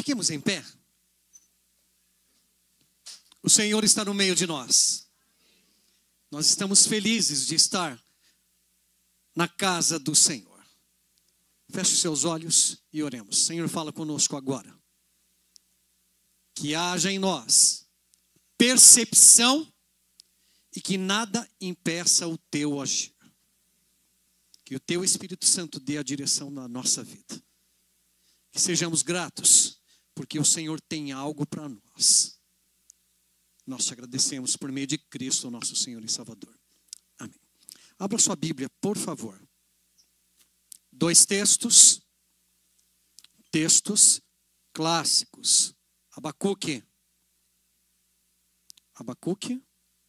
Fiquemos em pé. O Senhor está no meio de nós. Nós estamos felizes de estar na casa do Senhor. Feche os seus olhos e oremos. Senhor, fala conosco agora. Que haja em nós percepção e que nada impeça o teu agir. Que o teu Espírito Santo dê a direção na nossa vida. Que sejamos gratos, porque o Senhor tem algo para nós. Nós te agradecemos por meio de Cristo, nosso Senhor e Salvador. Amém. Abra sua Bíblia, por favor. 2 textos clássicos. Abacuque.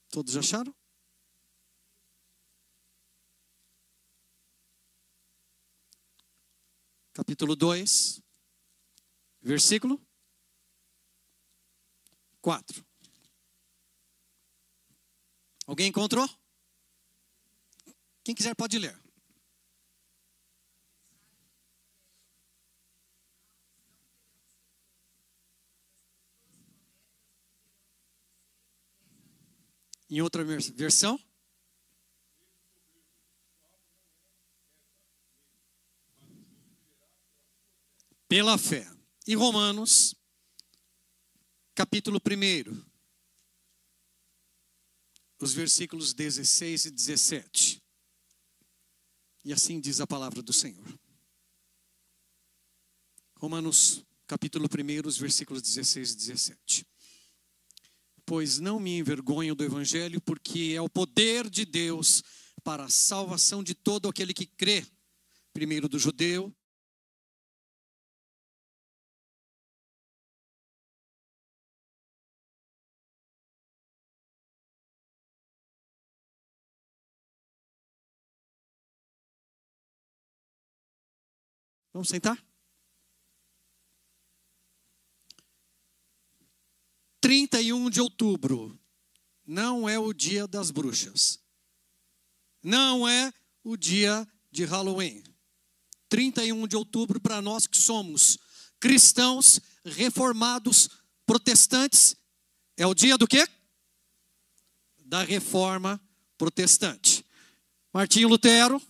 Todos acharam? Capítulo 2, versículo 4. Alguém encontrou? Quem quiser pode ler. Em outra versão? Pela fé. Em Romanos, capítulo 1, os versículos 16 e 17. E assim diz a palavra do Senhor. Romanos, capítulo 1, os versículos 16 e 17. Pois não me envergonho do Evangelho, porque é o poder de Deus para a salvação de todo aquele que crê, primeiro do judeu, vamos sentar? 31 de outubro não é o dia das bruxas. Não é o dia de Halloween. 31 de outubro, para nós que somos cristãos, reformados, protestantes, é o dia do quê? Da reforma protestante. Martinho Lutero,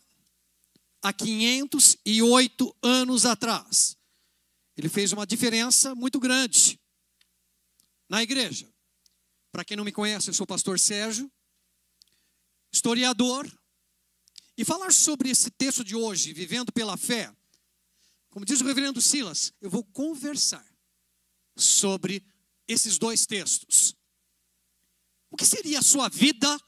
há 508 anos atrás, ele fez uma diferença muito grande na igreja. Para quem não me conhece, eu sou o pastor Sérgio, historiador, e falar sobre esse texto de hoje, vivendo pela fé, como diz o reverendo Silas, eu vou conversar sobre esses 2 textos. O que seria a sua vida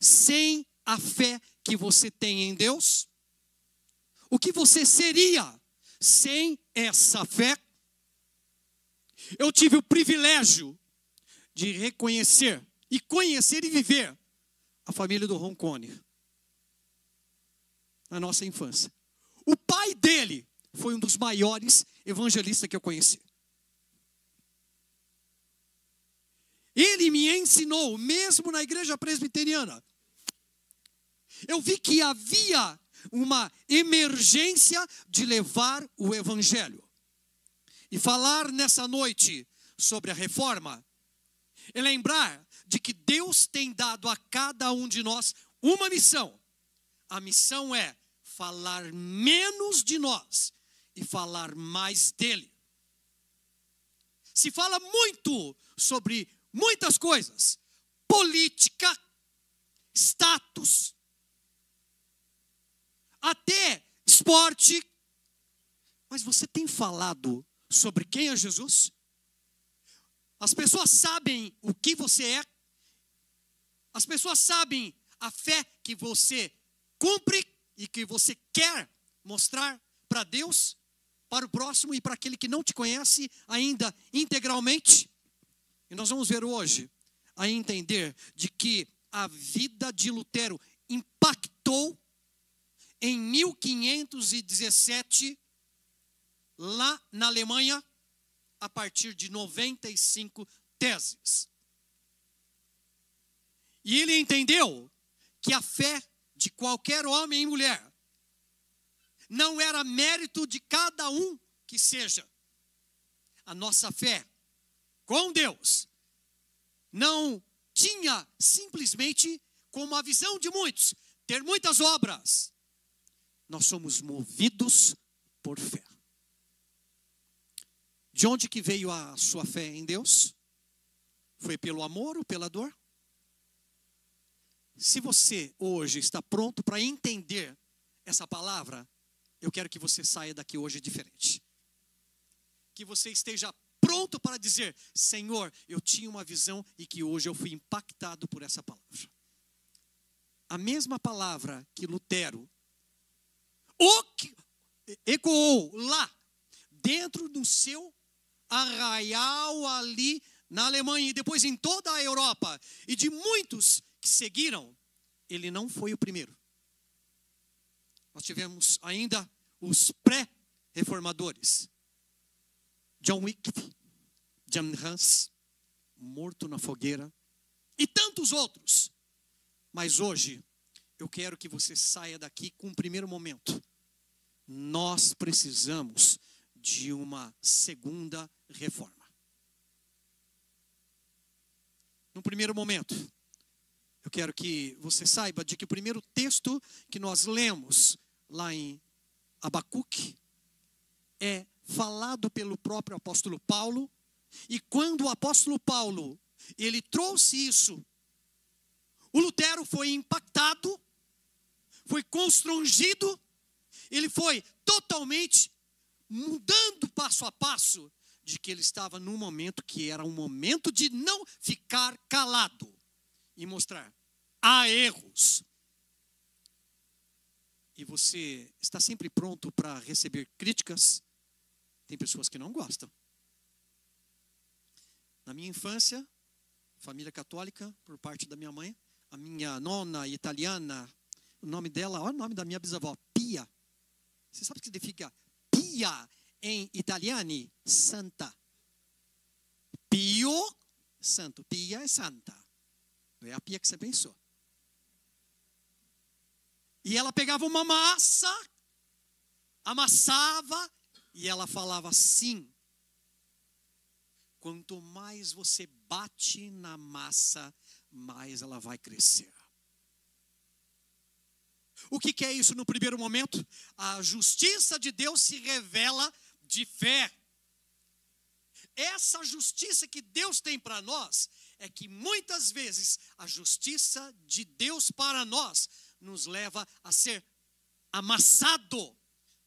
sem a fé que você tem em Deus? O que você seria sem essa fé? Eu tive o privilégio de reconhecer e conhecer e viver a família do Roncone na nossa infância. O pai dele foi um dos maiores evangelistas que eu conheci. Ele me ensinou, mesmo na igreja presbiteriana, eu vi que havia uma emergência de levar o evangelho. E falar nessa noite sobre a reforma é lembrar de que Deus tem dado a cada um de nós uma missão. A missão é falar menos de nós e falar mais dele. Se fala muito sobre muitas coisas: política, status, até esporte. Mas você tem falado sobre quem é Jesus? As pessoas sabem o que você é. As pessoas sabem a fé que você cumpre e que você quer mostrar para Deus, para o próximo e para aquele que não te conhece ainda integralmente. E nós vamos ver hoje a entender de que a vida de Lutero impactou em 1517 lá na Alemanha, a partir de 95 teses. E ele entendeu que a fé de qualquer homem e mulher não era mérito de cada um que seja. a nossa fé com Deus não tinha simplesmente como a visão de muitos, ter muitas obras. Nós somos movidos por fé. De onde que veio a sua fé em Deus? Foi pelo amor ou pela dor? Se você hoje está pronto para entender essa palavra, eu quero que você saia daqui hoje diferente. Que você esteja pronto para dizer: Senhor, eu tinha uma visão e que hoje eu fui impactado por essa palavra. A mesma palavra que Lutero ecoou lá, dentro do seu arraial ali na Alemanha e depois em toda a Europa, e de muitos que seguiram, ele não foi o primeiro. Nós tivemos ainda os pré-reformadores. John Wycliffe, Jan Hus, morto na fogueira, e tantos outros. Mas hoje, eu quero que você saia daqui com um primeiro momento. Nós precisamos de uma segunda reforma. No primeiro momento, eu quero que você saiba de que o primeiro texto que nós lemos lá em Abacuque é falado pelo próprio apóstolo Paulo. E quando o apóstolo Paulo, ele trouxe isso, o Lutero foi impactado, foi constrangido, ele foi totalmente mudando passo a passo, de que ele estava num momento que era um momento de não ficar calado e mostrar: há erros. E você está sempre pronto para receber críticas? Tem pessoas que não gostam. Na minha infância, família católica, por parte da minha mãe, a minha nona italiana, o nome dela, olha o nome da minha bisavó, Pia. Você sabe o que significa Pia em italiano? Santa. Pio, santo. Pia é santa. Não é a Pia que você pensou. E ela pegava uma massa, amassava, e ela falava assim: quanto mais você bate na massa, mais ela vai crescer. O que é isso no primeiro momento? A justiça de Deus se revela de fé. Essa justiça que Deus tem para nós é que muitas vezes a justiça de Deus para nós nos leva a ser amassado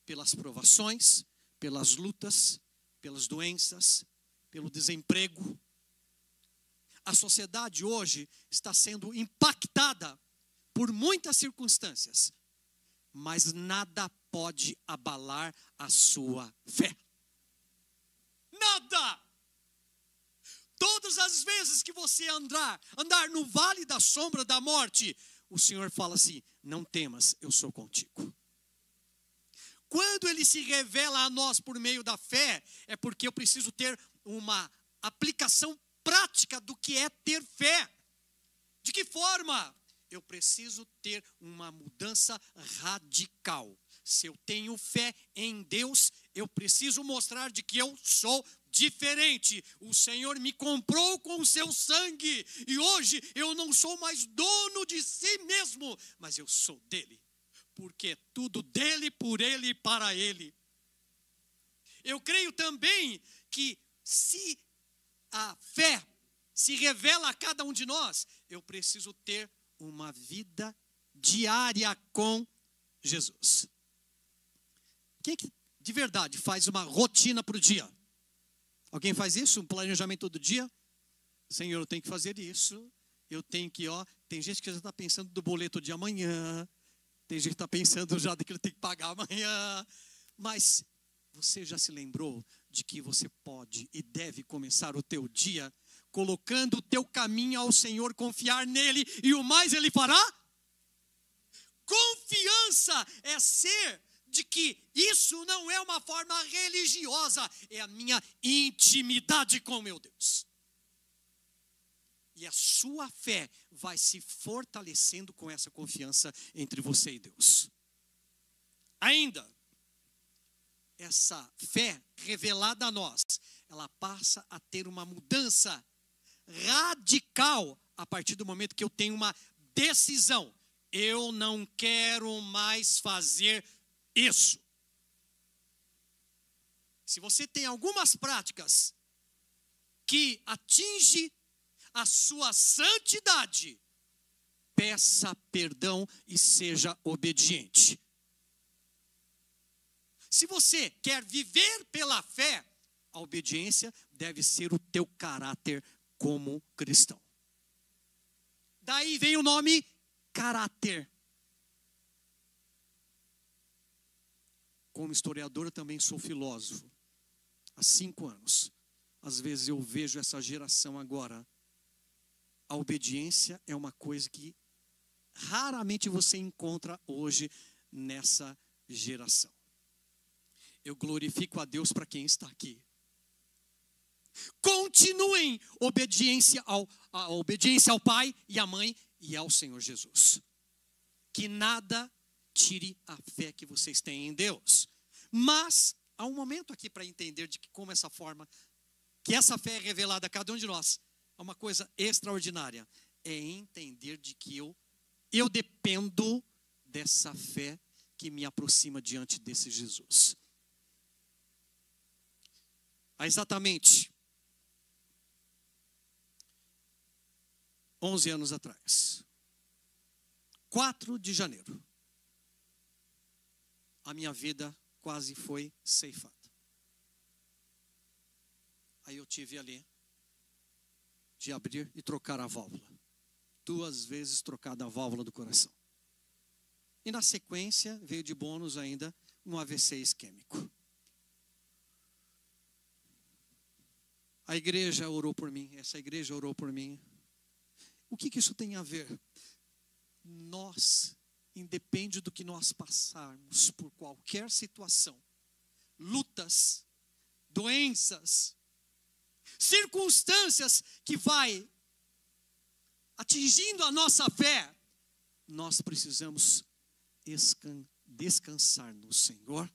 pelas provações, pelas lutas, pelas doenças, pelo desemprego. A sociedade hoje está sendo impactada por muitas circunstâncias, mas nada pode abalar a sua fé. Nada! Todas as vezes que você andar no vale da sombra da morte, o Senhor fala assim: não temas, eu sou contigo. Quando Ele se revela a nós por meio da fé, é porque eu preciso ter uma aplicação prática do que é ter fé. De que forma? Eu preciso ter uma mudança radical. Se eu tenho fé em Deus, eu preciso mostrar de que eu sou diferente. O Senhor me comprou com o seu sangue, e hoje eu não sou mais dono de si mesmo, mas eu sou dele, porque é tudo dele, por ele e para ele. Eu creio também que se a fé se revela a cada um de nós, eu preciso ter uma vida diária com Jesus. Quem que de verdade faz uma rotina para o dia? Alguém faz isso? Um planejamento todo dia? Senhor, eu tenho que fazer isso. Eu tenho que, tem gente que já está pensando do boleto de amanhã. Tem gente que está pensando já daquilo que tem que pagar amanhã. Mas você já se lembrou de que você pode e deve começar o teu dia colocando o teu caminho ao Senhor, confiar nele, e o mais Ele fará? Confiança é ser de que isso não é uma forma religiosa, é a minha intimidade com meu Deus. E a sua fé vai se fortalecendo com essa confiança entre você e Deus. Ainda, essa fé revelada a nós, ela passa a ter uma mudança radical a partir do momento que eu tenho uma decisão. Eu não quero mais fazer isso. Se você tem algumas práticas que atingem a sua santidade, peça perdão e seja obediente. Se você quer viver pela fé, a obediência deve ser o teu caráter como cristão. Daí vem o nome caráter. Como historiador, eu também sou filósofo. Há 5 anos. Às vezes eu vejo essa geração agora. A obediência é uma coisa que raramente você encontra hoje nessa geração. Eu glorifico a Deus para quem está aqui. Continuem a obediência ao Pai e à Mãe e ao Senhor Jesus. Que nada tire a fé que vocês têm em Deus. Mas há um momento aqui para entender de que como essa forma, que essa fé é revelada a cada um de nós, é uma coisa extraordinária. É entender de que eu dependo dessa fé que me aproxima diante desse Jesus. Há exatamente 11 anos atrás, 4 de janeiro, a minha vida quase foi ceifada. Aí eu tive ali de abrir e trocar a válvula. 2 vezes trocada a válvula do coração. E na sequência veio de bônus ainda um AVC isquêmico. A igreja orou por mim, essa igreja orou por mim. O que isso tem a ver? Nós, independe do que nós passarmos por qualquer situação, lutas, doenças, circunstâncias que vai atingindo a nossa fé, nós precisamos descansar no Senhor,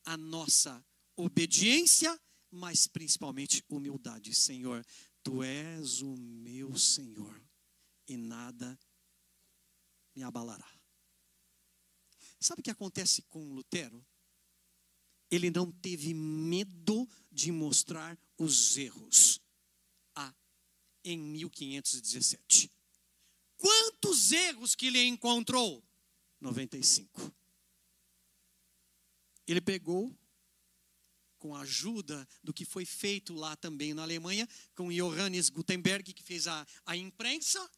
a nossa obediência, mas principalmente humildade. Senhor, Tu és o meu Senhor e nada me abalará. Sabe o que acontece com Lutero? Ele não teve medo de mostrar os erros em 1517. Quantos erros que ele encontrou? 95. Ele pegou, com a ajuda do que foi feito lá também na Alemanha, com Johannes Gutenberg, que fez a imprensa,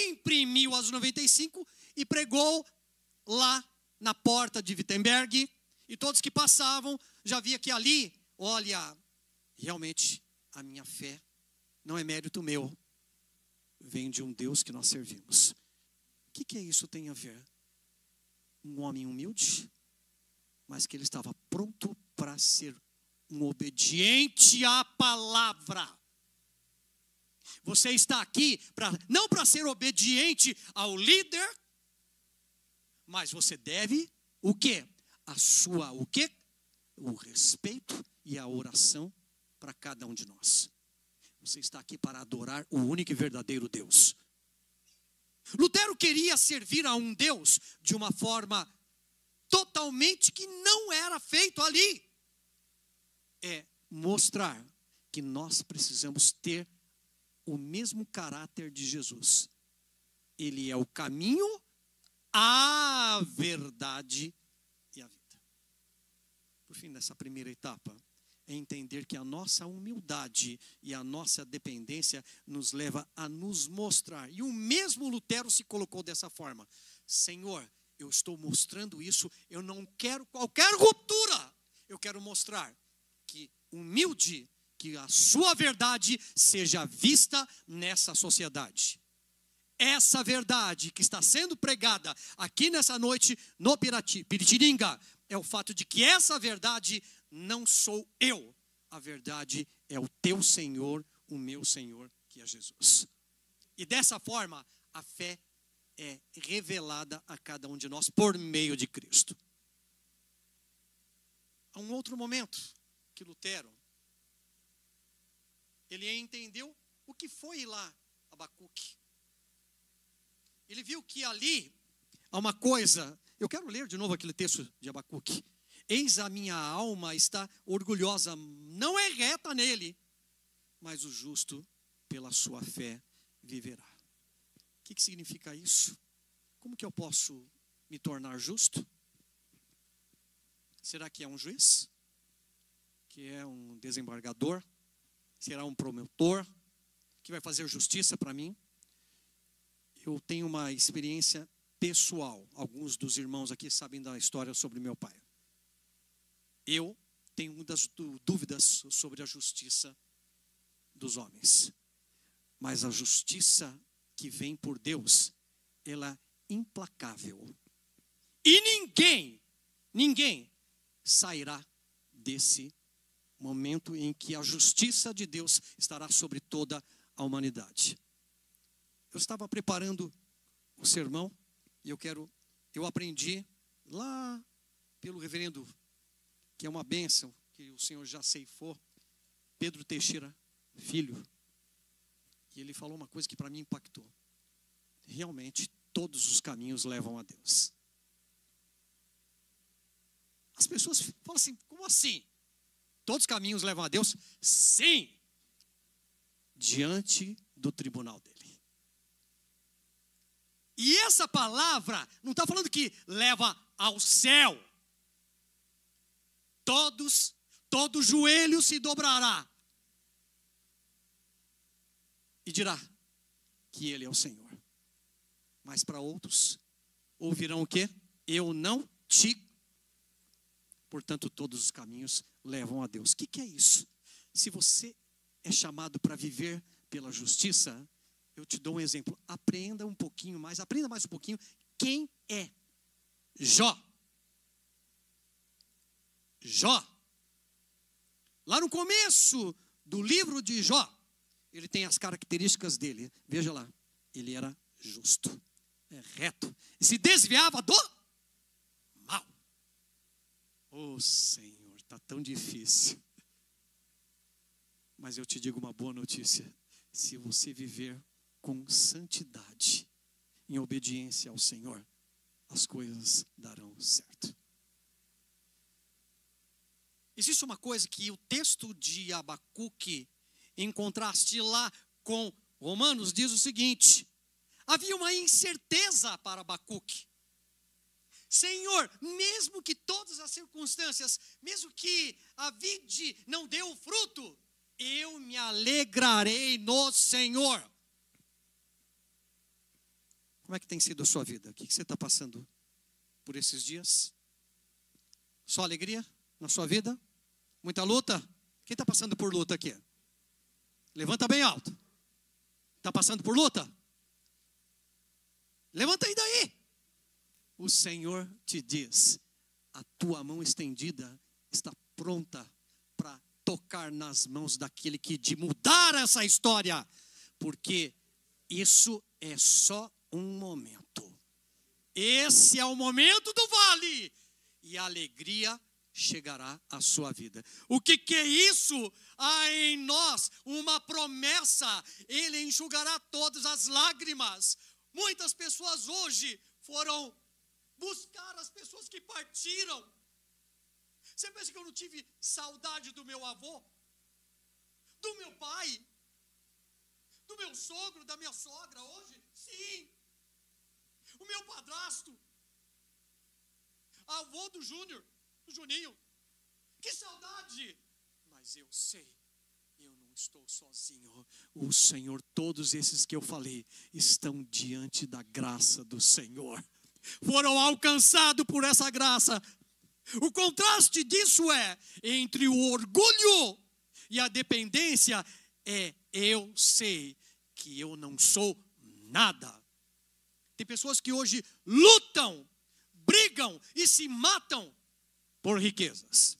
imprimiu as 95 e pregou lá na porta de Wittenberg, e todos que passavam já via que ali, olha, realmente a minha fé não é mérito meu, vem de um Deus que nós servimos. O que isso tem a ver? Um homem humilde, mas que ele estava pronto para ser um obediente à palavra. Você está aqui não para ser obediente ao líder, mas você deve o quê? O respeito e a oração para cada um de nós. Você está aqui para adorar o único e verdadeiro Deus. Lutero queria servir a um Deus de uma forma totalmente que não era feito ali. É mostrar que nós precisamos ter o mesmo caráter de Jesus. Ele é o caminho, a verdade e a vida. Por fim, nessa primeira etapa, é entender que a nossa humildade e a nossa dependência nos leva a nos mostrar. E o mesmo Lutero se colocou dessa forma. Senhor, eu estou mostrando isso, eu não quero qualquer ruptura. Eu quero mostrar que humilde, que a sua verdade seja vista nessa sociedade. Essa verdade que está sendo pregada aqui nessa noite no Piritininga é o fato de que essa verdade não sou eu. A verdade é o teu Senhor, o meu Senhor, que é Jesus. E dessa forma, a fé é revelada a cada um de nós por meio de Cristo. Há um outro momento que Lutero, ele entendeu o que foi lá Abacuque. Ele viu que ali há uma coisa. Eu quero ler de novo aquele texto de Abacuque. Eis a minha alma está orgulhosa, não é reta nele, mas o justo pela sua fé viverá. O que significa isso? Como que eu posso me tornar justo? Será que é um juiz? Que é um desembargador? Será um promotor? Que vai fazer justiça para mim? Eu tenho uma experiência pessoal. Alguns dos irmãos aqui sabem da história sobre meu pai. Eu tenho muitas dúvidas sobre a justiça dos homens. Mas a justiça que vem por Deus, ela é implacável. E ninguém sairá desse momento em que a justiça de Deus estará sobre toda a humanidade. Eu estava preparando o sermão e eu aprendi lá pelo reverendo, que é uma bênção, que o Senhor já ceifou, Pedro Teixeira Filho. E ele falou uma coisa que para mim impactou. Realmente, todos os caminhos levam a Deus. As pessoas falam assim, como assim? Todos os caminhos levam a Deus? Sim! Diante do tribunal dele. E essa palavra não está falando que leva ao céu. Todo joelho se dobrará e dirá que Ele é o Senhor. Mas para outros, ouvirão o quê? Eu não te. Portanto, todos os caminhos levam a Deus. O que é isso? Se você é chamado para viver pela justiça, eu te dou um exemplo. Aprenda mais um pouquinho. Quem é Jó? Jó. Lá no começo do livro de Jó, ele tem as características dele. Veja lá, ele era justo, reto, e se desviava do mal. Oh Senhor, está tão difícil. Mas eu te digo uma boa notícia. Se você viver com santidade, em obediência ao Senhor, as coisas darão certo. Existe uma coisa que o texto de Abacuque, em contraste lá com Romanos, diz o seguinte: havia uma incerteza para Abacuque. Senhor, mesmo que todas as circunstâncias, mesmo que a vide não deu fruto, eu me alegrarei no Senhor. Como é que tem sido a sua vida? O que você está passando por esses dias? Só alegria na sua vida? Muita luta? Quem está passando por luta aqui? Levanta bem alto. Está passando por luta? Levanta aí daí. O Senhor te diz: a tua mão estendida está pronta para tocar nas mãos daquele que de mudar essa história. Porque isso é só um momento. Esse é o momento do vale. E a alegria chegará à sua vida. O que é isso? Há em nós uma promessa. Ele enxugará todas as lágrimas. Muitas pessoas hoje foram buscar as pessoas que partiram. Você pensa que eu não tive saudade do meu avô? Do meu pai? Do meu sogro, da minha sogra hoje? Sim. O meu padrasto, avô do Júnior, do Juninho. Que saudade! Mas eu sei, eu não estou sozinho. O Senhor, todos esses que eu falei, estão diante da graça do Senhor. Foram alcançados por essa graça. O contraste disso é entre o orgulho e a dependência eu sei que eu não sou nada. Tem pessoas que hoje lutam, brigam e se matam por riquezas.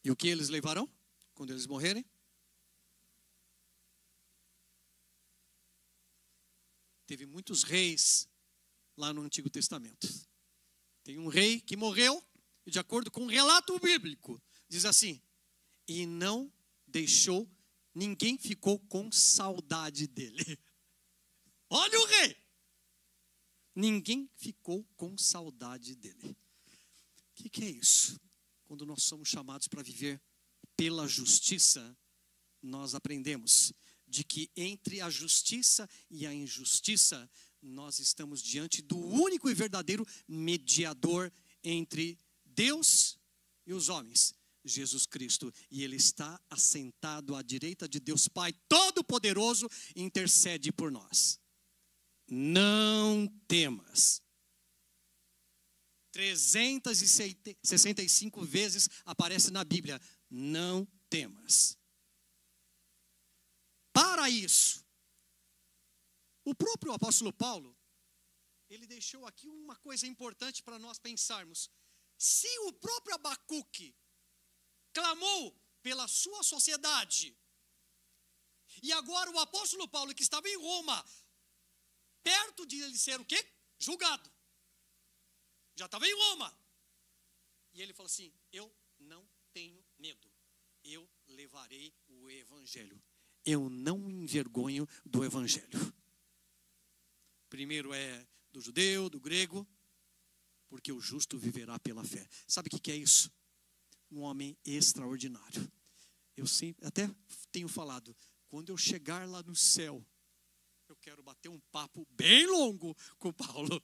E o que eles levarão quando eles morrerem? Teve muitos reis lá no Antigo Testamento. Tem um rei que morreu e de acordo com o relato bíblico, diz assim: e não deixou, ninguém ficou com saudade dele. Olha o rei! Ninguém ficou com saudade dele. O que é isso? Quando nós somos chamados para viver pela justiça, nós aprendemos de que entre a justiça e a injustiça, nós estamos diante do único e verdadeiro mediador entre Deus e os homens, Jesus Cristo. E Ele está assentado à direita de Deus Pai Todo-Poderoso e intercede por nós. Não temas. 365 vezes aparece na Bíblia: não temas. Para isso, o próprio apóstolo Paulo, ele deixou aqui uma coisa importante para nós pensarmos. Se o próprio Abacuque clamou pela sua sociedade, e agora o apóstolo Paulo, que estava em Roma, perto de ele ser o quê? Julgado. Já estava em Roma. E ele falou assim: eu não tenho medo. Eu levarei o evangelho. Eu não me envergonho do evangelho. Primeiro é do judeu, do grego, porque o justo viverá pela fé. Sabe o que é isso? Um homem extraordinário. Eu sempre, até tenho falado, quando eu chegar lá no céu, eu quero bater um papo bem longo com Paulo.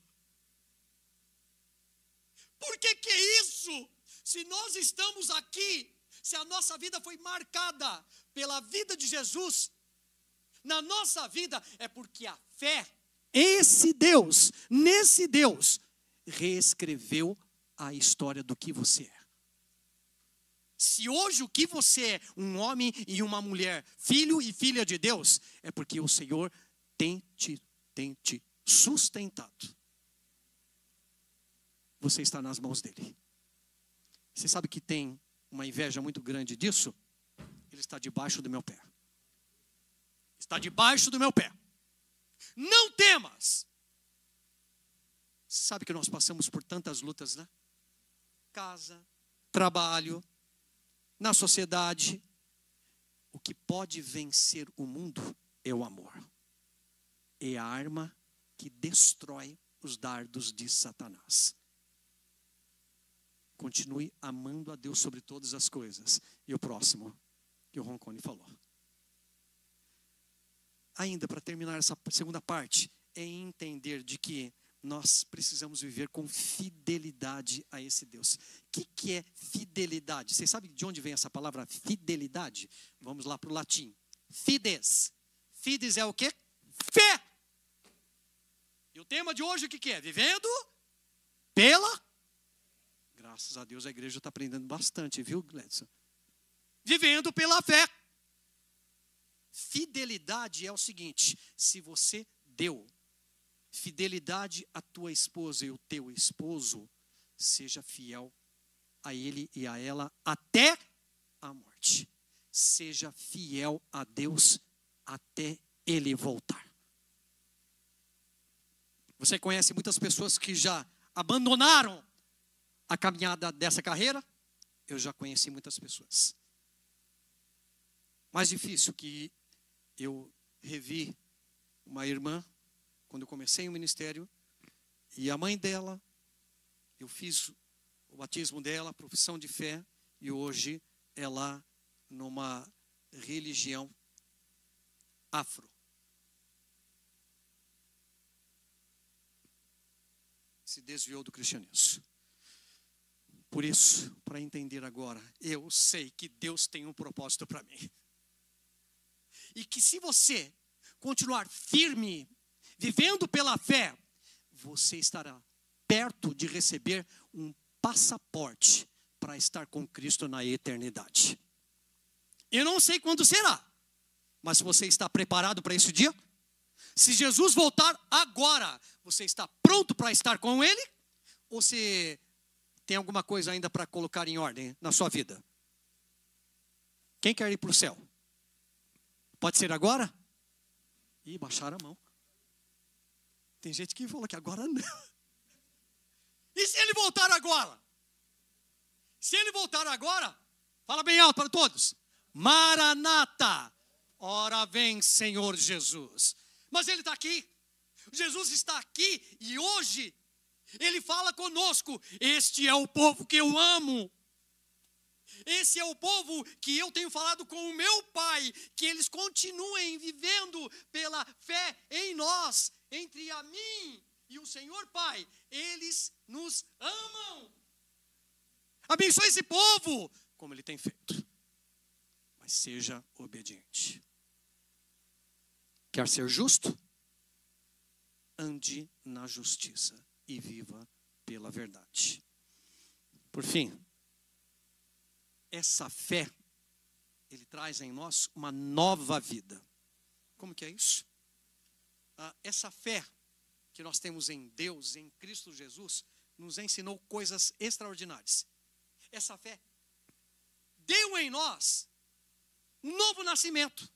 Por que é isso? Se nós estamos aqui, se a nossa vida foi marcada pela vida de Jesus, na nossa vida é porque a fé, nesse Deus, reescreveu a história do que você é. Se hoje o que você é, um homem e uma mulher, filho e filha de Deus, é porque o Senhor tem te sustentado. Você está nas mãos dele. Você sabe que tem uma inveja muito grande disso? Ele está debaixo do meu pé. Está debaixo do meu pé. Não temas. Você sabe que nós passamos por tantas lutas, né? Casa, trabalho, na sociedade. O que pode vencer o mundo é o amor. É a arma que destrói os dardos de Satanás. Continue amando a Deus sobre todas as coisas. E o próximo, que o Roncone falou. Ainda para terminar essa segunda parte, é entender de que nós precisamos viver com fidelidade a esse Deus. O que é fidelidade? Vocês sabem de onde vem essa palavra fidelidade? Vamos lá para o latim. Fides. Fides é o quê? Fé. E o tema de hoje o que é? Vivendo pela... Graças a Deus a igreja está aprendendo bastante, viu, Gledson? Vivendo pela fé. Fidelidade é o seguinte: se você deu fidelidade à tua esposa e o teu esposo, seja fiel a ele e a ela até a morte. Seja fiel a Deus até ele voltar. Você conhece muitas pessoas que já abandonaram a caminhada dessa carreira? Eu já conheci muitas pessoas. Mais difícil que eu revi uma irmã, quando eu comecei o ministério, e a mãe dela, eu fiz o batismo dela, profissão de fé, e hoje ela numa religião afro. Se desviou do cristianismo. Por isso, para entender agora, eu sei que Deus tem um propósito para mim. E que se você continuar firme, vivendo pela fé, você estará perto de receber um passaporte para estar com Cristo na eternidade. Eu não sei quando será, mas você está preparado para esse dia? Se Jesus voltar agora, você está pronto para estar com Ele? Ou você tem alguma coisa ainda para colocar em ordem na sua vida? Quem quer ir para o céu? Pode ser agora? Ih, baixaram a mão. Tem gente que falou que agora não. E se ele voltar agora? Se ele voltar agora, fala bem alto para todos: Maranata, ora vem Senhor Jesus. Mas ele está aqui, Jesus está aqui e hoje ele fala conosco: este é o povo que eu amo. Esse é o povo que eu tenho falado com o meu Pai, que eles continuem vivendo pela fé em nós, entre a mim e o Senhor Pai. Eles nos amam. Abençoe esse povo, como ele tem feito. Mas seja obediente. Quer ser justo? Ande na justiça e viva pela verdade. Por fim, essa fé, ele traz em nós uma nova vida. Como que é isso? Essa fé que nós temos em Deus, em Cristo Jesus, nos ensinou coisas extraordinárias. Essa fé deu em nós um novo nascimento.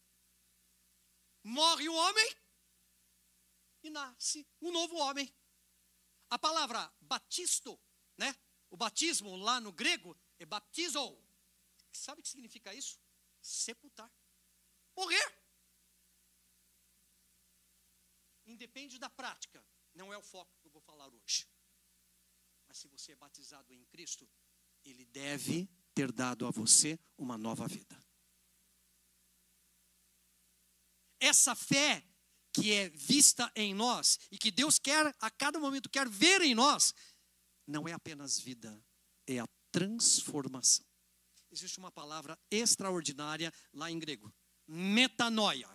Morre o homem e nasce um novo homem. A palavra batisto, né? O batismo lá no grego é baptizo. Sabe o que significa isso? Sepultar. Morrer. Independe da prática. Não é o foco que eu vou falar hoje. Mas se você é batizado em Cristo, Ele deve ter dado a você uma nova vida. Essa fé que é vista em nós e que Deus quer, a cada momento quer ver em nós, não é apenas vida, é a transformação. Existe uma palavra extraordinária lá em grego: metanoia.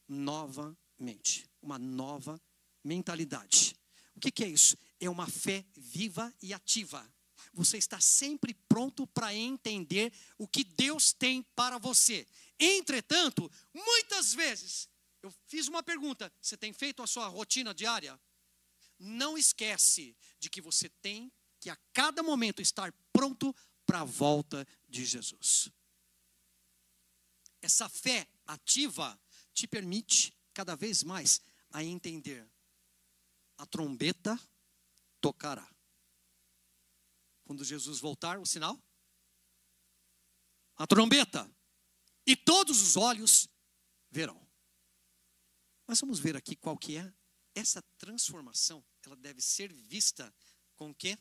Novamente, uma nova mentalidade. O que é isso? É uma fé viva e ativa. Você está sempre pronto para entender o que Deus tem para você. Entretanto, muitas vezes, eu fiz uma pergunta: você tem feito a sua rotina diária? Não esquece de que você tem que a cada momento estar pronto para a volta de Jesus. Essa fé ativa te permite cada vez mais a entender: a trombeta tocará. Quando Jesus voltar, o sinal? A trombeta. E todos os olhos verão. Mas vamos ver aqui qual que é essa transformação. Ela deve ser vista com o quê?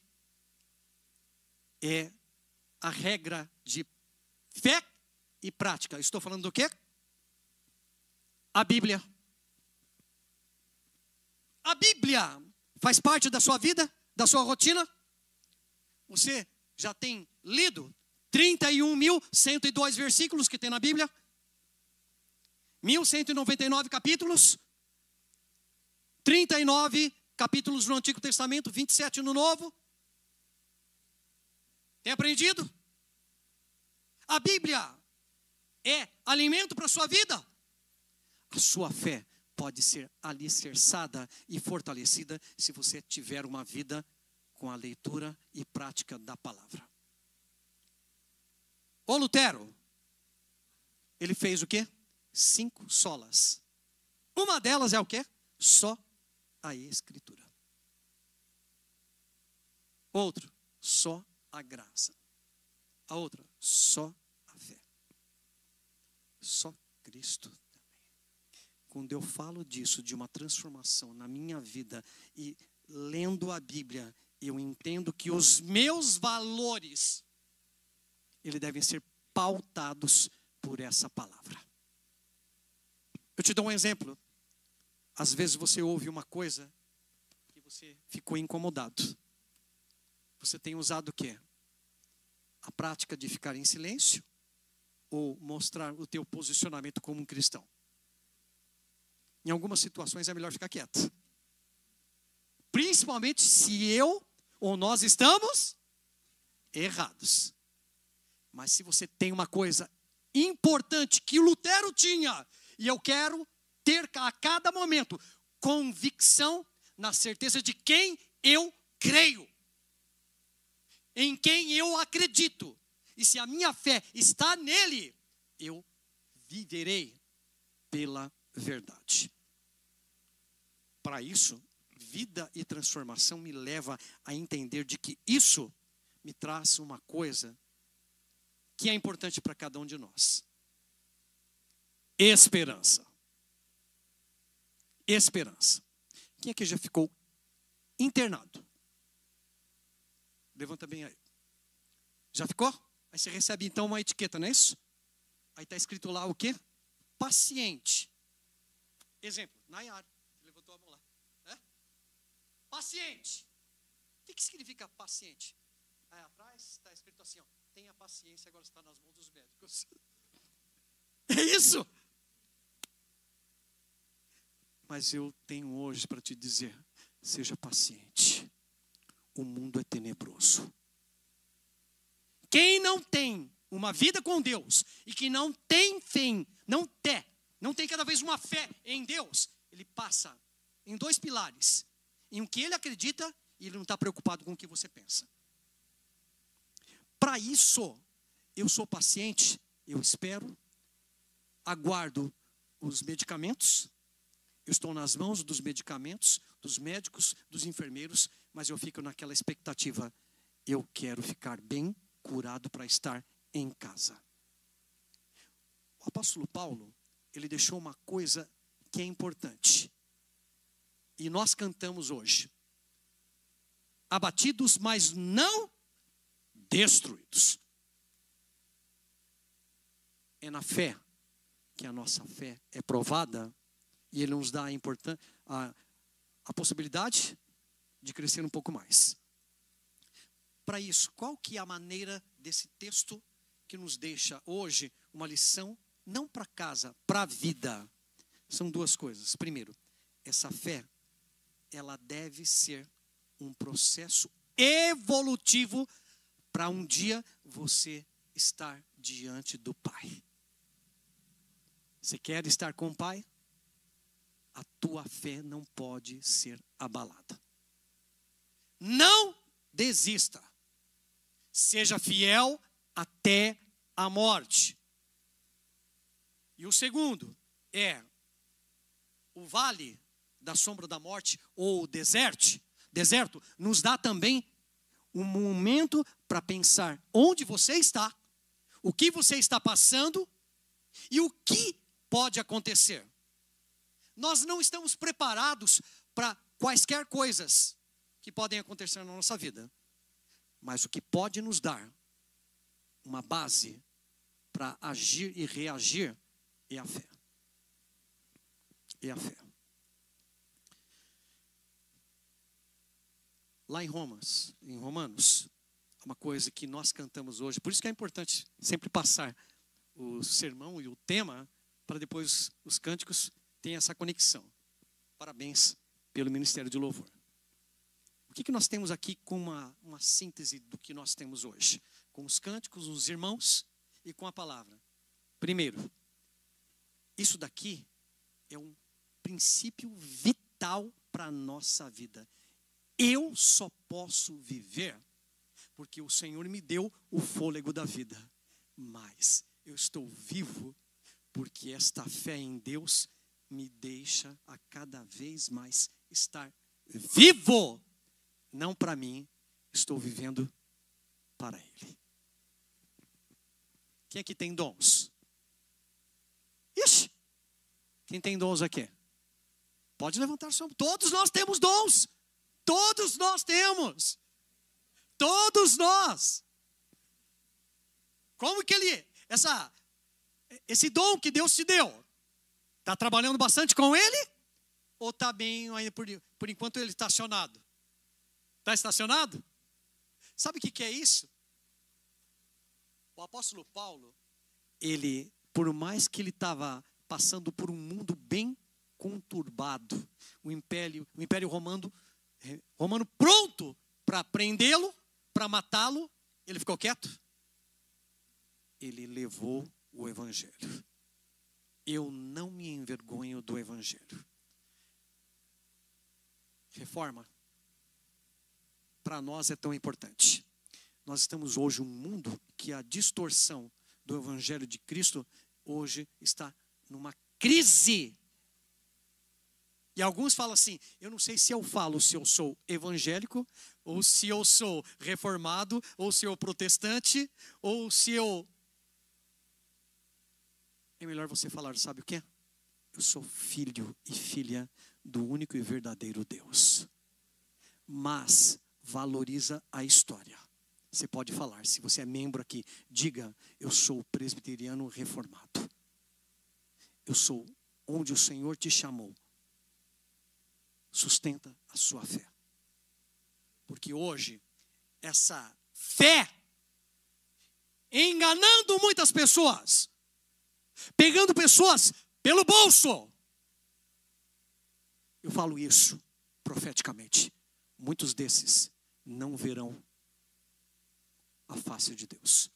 É a regra de fé e prática. Estou falando do quê? A Bíblia. A Bíblia faz parte da sua vida, da sua rotina? Você já tem lido 31.102 versículos que tem na Bíblia? 1.199 capítulos? 39 capítulos no Antigo Testamento, 27 no Novo? Tem aprendido? A Bíblia é alimento para a sua vida? A sua fé pode ser alicerçada e fortalecida se você tiver uma vida com a leitura e prática da palavra. O Lutero, ele fez o quê? 5 solas. Uma delas é o quê? Só a Escritura. Outro, só a graça. A outra, só a fé. Só Cristo também. Quando eu falo disso, de uma transformação na minha vida e lendo a Bíblia, eu entendo que os meus valores, eles devem ser pautados por essa palavra. Eu te dou um exemplo. Às vezes você ouve uma coisa que você ficou incomodado. Você tem usado o quê? A prática de ficar em silêncio ou mostrar o teu posicionamento como um cristão? Em algumas situações é melhor ficar quieto. Principalmente se eu ou nós estamos errados. Mas se você tem uma coisa importante que Lutero tinha, e eu quero ter a cada momento convicção na certeza de quem eu creio, em quem eu acredito, e se a minha fé está nele, eu viverei pela verdade. Para isso, vida e transformação me leva a entender de que isso me traz uma coisa que é importante para cada um de nós. Esperança. Esperança. Quem aqui já ficou internado? Levanta bem aí. Já ficou? Aí você recebe então uma etiqueta, não é isso? Aí está escrito lá o quê? Paciente. Exemplo, Nayara. Levantou a mão lá. É? Paciente. O que significa paciente? Aí atrás está escrito assim, ó, tenha paciência, agora está nas mãos dos médicos. É isso. Mas eu tenho hoje para te dizer, seja paciente. O mundo é tenebroso. Quem não tem uma vida com Deus e que não tem fé, não tem cada vez uma fé em Deus, ele passa em dois pilares. Em o que ele acredita e ele não está preocupado com o que você pensa. Para isso, eu sou paciente, eu espero, aguardo os medicamentos, eu estou nas mãos dos medicamentos, dos médicos, dos enfermeiros, mas eu fico naquela expectativa, eu quero ficar bem curado para estar em casa. O apóstolo Paulo, ele deixou uma coisa que é importante. E nós cantamos hoje. Abatidos, mas não destruídos. É na fé que a nossa fé é provada e ele nos dá a possibilidade de crescer um pouco mais. Para isso, qual que é a maneira desse texto que nos deixa hoje uma lição, não para casa, para a vida? São duas coisas. Primeiro, essa fé, ela deve ser um processo evolutivo para um dia você estar diante do Pai. Você quer estar com o Pai? A tua fé não pode ser abalada. Não desista. Seja fiel até a morte. E o segundo é o vale da sombra da morte ou o deserto nos dá também um momento para pensar onde você está, o que você está passando e o que pode acontecer. Nós não estamos preparados para quaisquer coisas que podem acontecer na nossa vida. Mas o que pode nos dar uma base para agir e reagir é a fé. É a fé. Lá em Romanos, uma coisa que nós cantamos hoje, por isso que é importante sempre passar o sermão e o tema, para depois os cânticos terem essa conexão. Parabéns pelo Ministério de Louvor. O que nós temos aqui com uma síntese do que nós temos hoje? Com os cânticos, os irmãos e com a palavra. Primeiro, isso daqui é um princípio vital para a nossa vida. Eu só posso viver porque o Senhor me deu o fôlego da vida. Mas eu estou vivo porque esta fé em Deus me deixa a cada vez mais estar vivo. Não para mim, estou vivendo para Ele. Quem aqui tem dons? Ixi! Quem tem dons aqui? Pode levantar sua mão. Todos nós temos dons. Todos nós temos. Todos nós. Como que esse dom que Deus te deu, está trabalhando bastante com ele? Ou está bem ainda por enquanto ele está estacionado? Está estacionado? Sabe o que é isso? O apóstolo Paulo, ele, por mais que ele estava passando por um mundo bem conturbado, o império romano pronto para prendê-lo, para matá-lo, ele ficou quieto? Ele levou o evangelho. Eu não me envergonho do evangelho. Reforma, para nós é tão importante. Nós estamos hoje em um mundo que a distorção do evangelho de Cristo hoje está numa crise. E alguns falam assim, eu não sei se eu falo se eu sou evangélico, ou se eu sou reformado, ou se eu protestante, ou se eu... É melhor você falar, sabe o quê? Eu sou filho e filha do único e verdadeiro Deus. Mas valoriza a história. Você pode falar, se você é membro aqui, diga, eu sou presbiteriano reformado. Eu sou onde o Senhor te chamou. Sustenta a sua fé. Porque hoje, essa fé, enganando muitas pessoas, pegando pessoas pelo bolso. Eu falo isso profeticamente. Muitos desses não verão a face de Deus.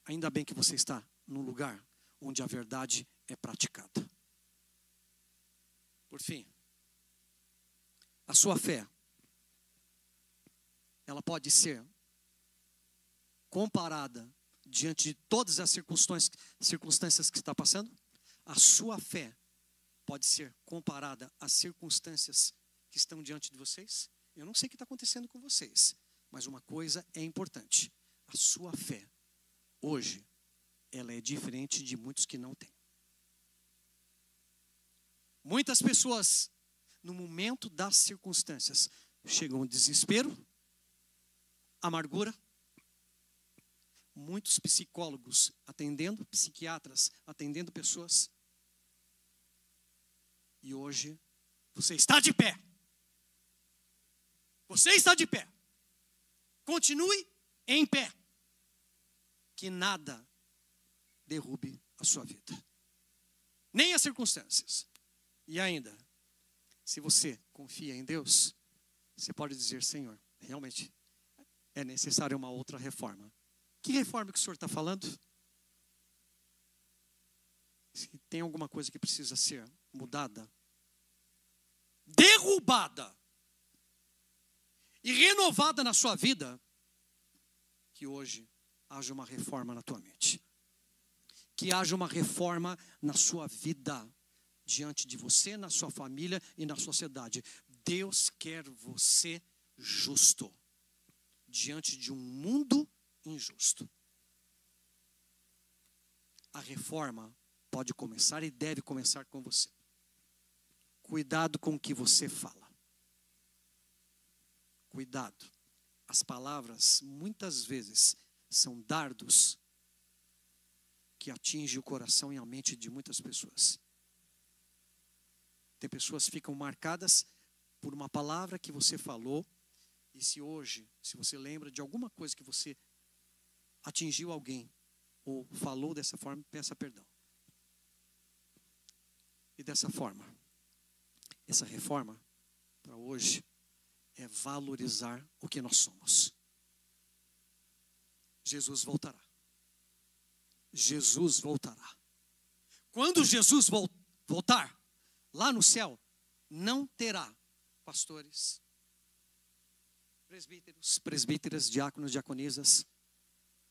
Ainda bem que você está num lugar onde a verdade é praticada. Por fim, a sua fé, ela pode ser comparada diante de todas as circunstâncias que está passando. A sua fé pode ser comparada às circunstâncias que estão diante de vocês. Eu não sei o que está acontecendo com vocês, mas uma coisa é importante. A sua fé, hoje, ela é diferente de muitos que não têm. Muitas pessoas, no momento das circunstâncias, chegam ao desespero, amargura. Muitos psicólogos atendendo, psiquiatras atendendo pessoas. E hoje, você está de pé. Você está de pé. Continue em pé. Que nada derrube a sua vida. Nem as circunstâncias. E ainda, se você confia em Deus, você pode dizer, Senhor, realmente é necessária uma outra reforma. Que reforma que o Senhor está falando? Se tem alguma coisa que precisa ser mudada, derrubada e renovada na sua vida, que hoje haja uma reforma na tua mente. Que haja uma reforma na sua vida, diante de você, na sua família e na sociedade. Deus quer você justo, diante de um mundo injusto. A reforma pode começar e deve começar com você. Cuidado com o que você fala. Cuidado. As palavras, muitas vezes, são dardos que atingem o coração e a mente de muitas pessoas. Tem pessoas que ficam marcadas por uma palavra que você falou, e se hoje, se você lembra de alguma coisa que você atingiu alguém, ou falou dessa forma, peça perdão. E dessa forma, essa reforma, para hoje, é valorizar o que nós somos. Jesus voltará. Jesus voltará. Quando Jesus voltar, lá no céu, não terá pastores, presbíteros, presbíteras, diáconos, diaconisas,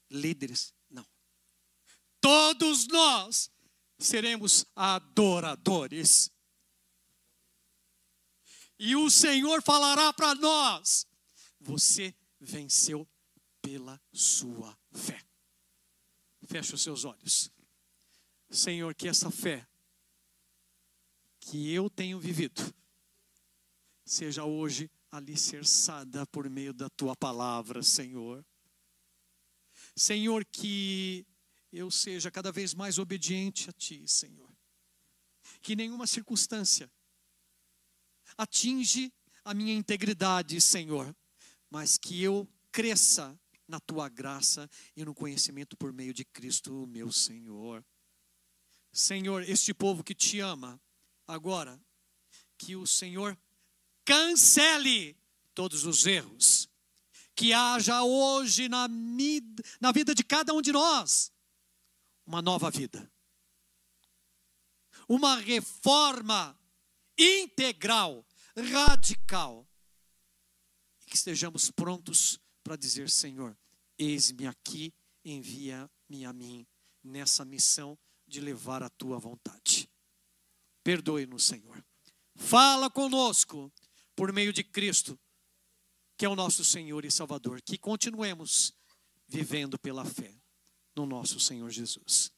líderes, não. Todos nós seremos adoradores. E o Senhor falará para nós: você venceu pela sua fé. Feche os seus olhos. Senhor, que essa fé que eu tenho vivido seja hoje alicerçada por meio da tua palavra, Senhor. Senhor, que eu seja cada vez mais obediente a ti, Senhor. Que nenhuma circunstância atinge a minha integridade, Senhor, mas que eu cresça na tua graça e no conhecimento por meio de Cristo, meu Senhor. Senhor, este povo que te ama, agora, que o Senhor cancele todos os erros, que haja hoje na vida de cada um de nós uma nova vida, uma reforma integral, radical, e que estejamos prontos para dizer: Senhor, eis-me aqui, envia-me a mim nessa missão de levar a tua vontade. Perdoe-nos, Senhor. Fala conosco por meio de Cristo, que é o nosso Senhor e Salvador. Que continuemos vivendo pela fé no nosso Senhor Jesus.